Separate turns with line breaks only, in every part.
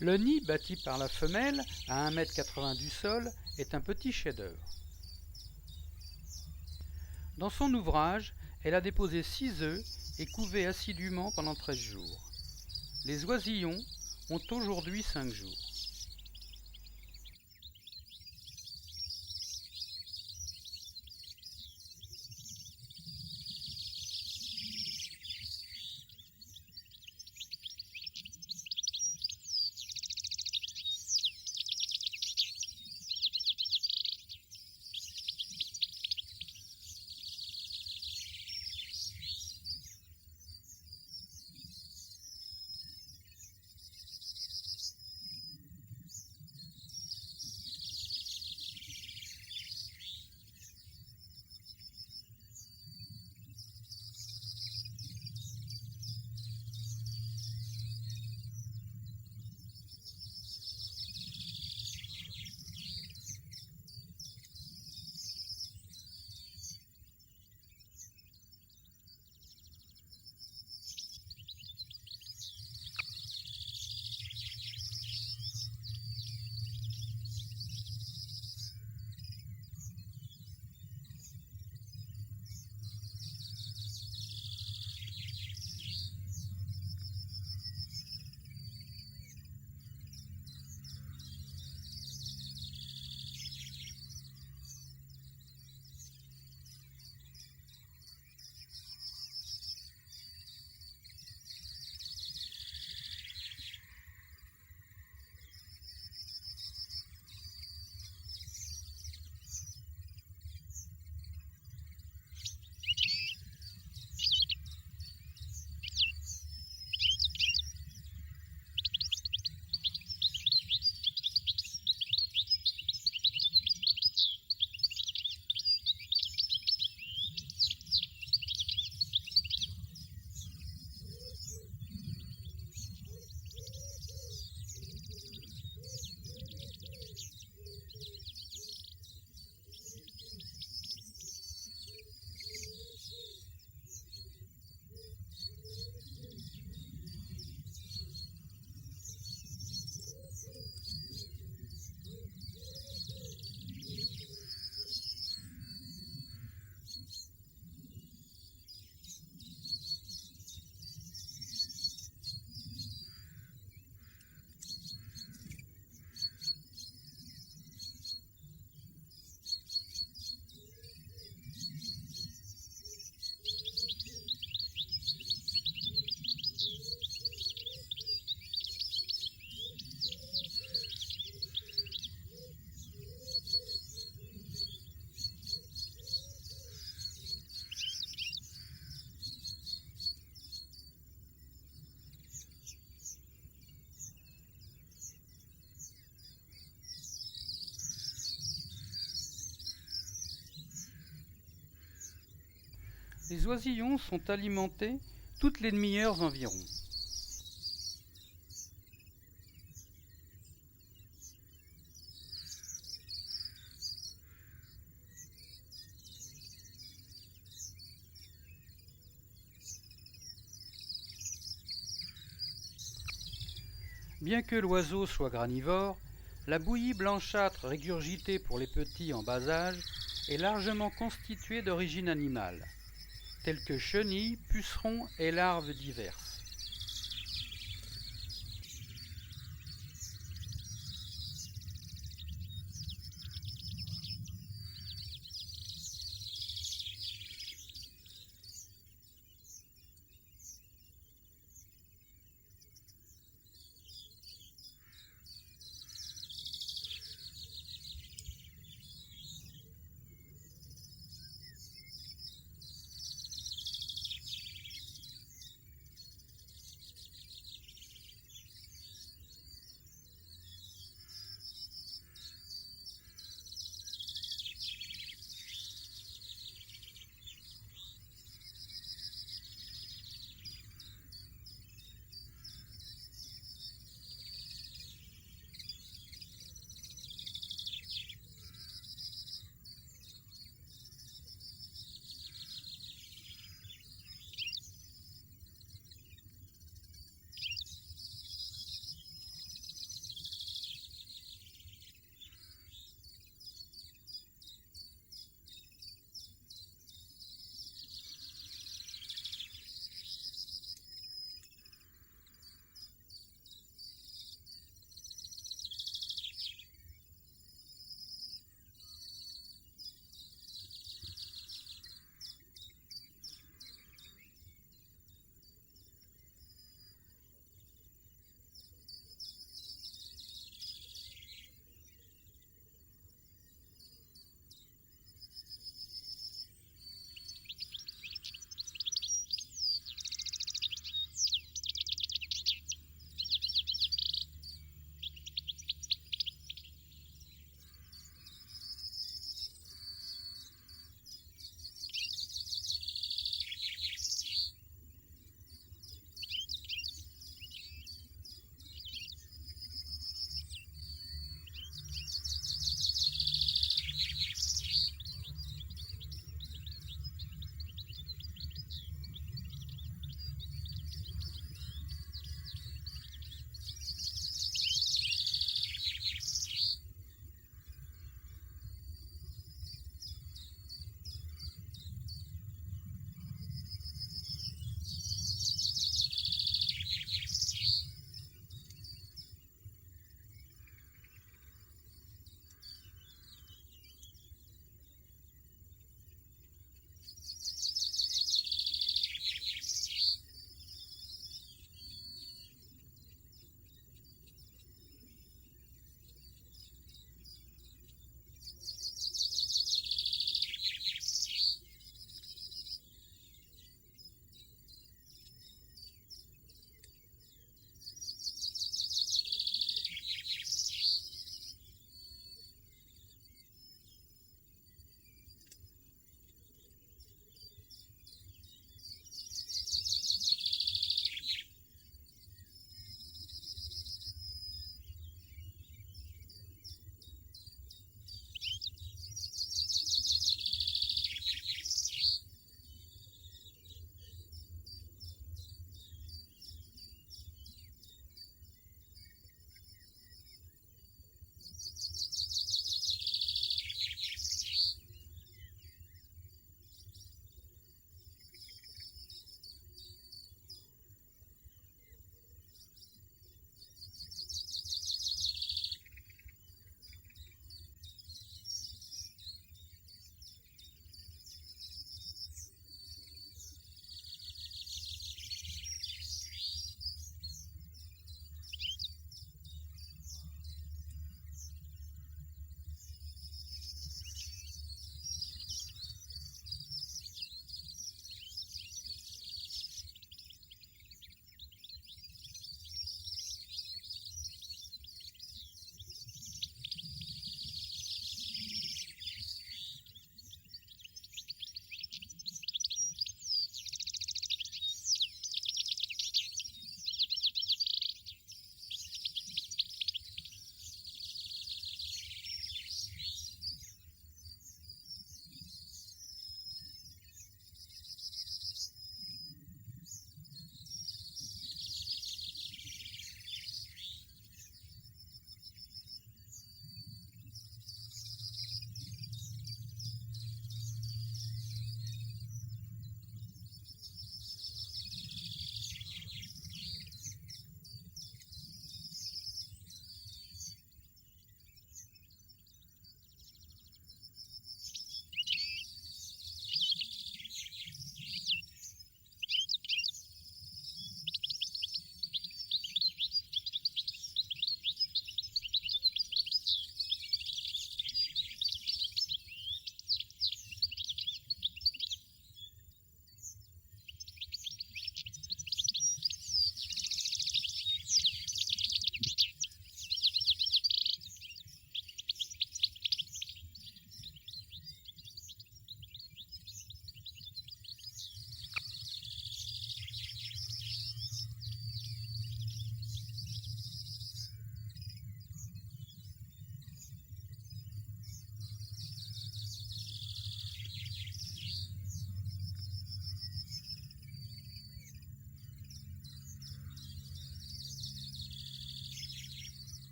Le nid bâti par la femelle, à 1,80 m du sol, est un petit chef-d'œuvre. Dans son ouvrage, elle a déposé 6 œufs et couvé assidûment pendant 13 jours. Les oisillons ont aujourd'hui 5 jours. Les oisillons sont alimentés toutes les demi-heures environ. Bien que l'oiseau soit granivore, la bouillie blanchâtre régurgitée pour les petits en bas âge est largement constituée d'origine animale, telles que chenilles, pucerons et larves diverses.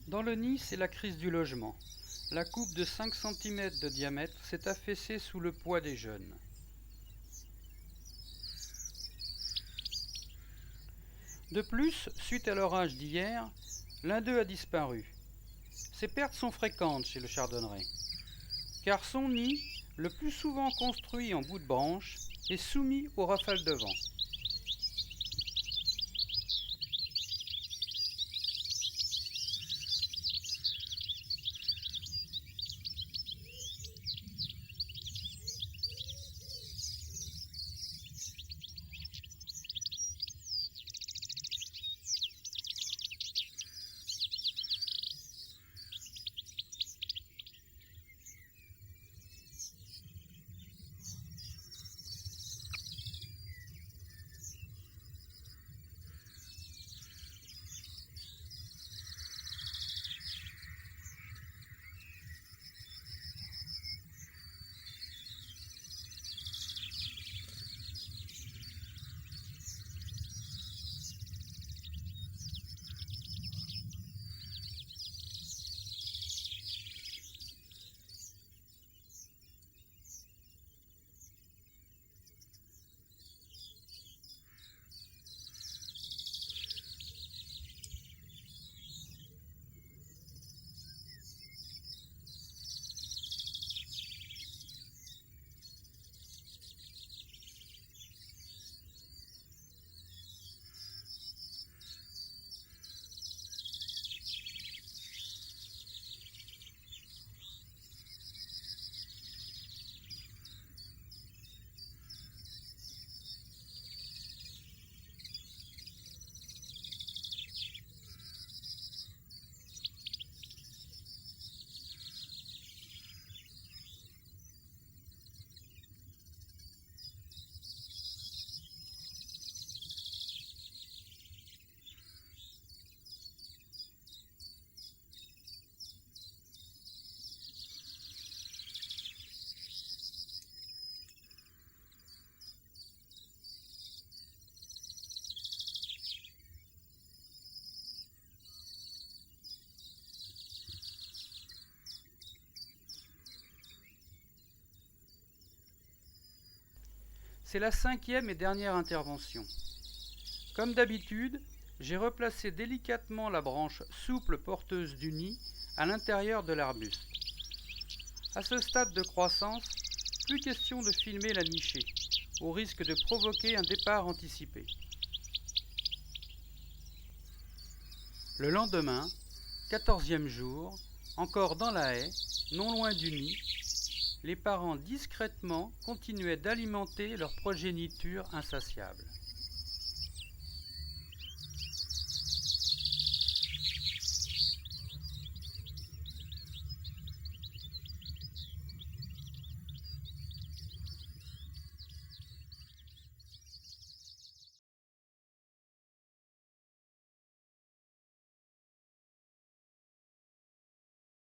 Dans le nid, c'est la crise du logement. La coupe de 5 cm de diamètre s'est affaissée sous le poids des jeunes. De plus, suite à l'orage d'hier, l'un d'eux a disparu. Ces pertes sont fréquentes chez le chardonneret, car son nid, le plus souvent construit en bout de branche, est soumis aux rafales de vent. C'est la 5e et dernière intervention. Comme d'habitude, j'ai replacé délicatement la branche souple porteuse du nid à l'intérieur de l'arbuste. À ce stade de croissance, plus question de filmer la nichée, au risque de provoquer un départ anticipé. Le lendemain, 14e jour, encore dans la haie, non loin du nid, les parents discrètement continuaient d'alimenter leur progéniture insatiable.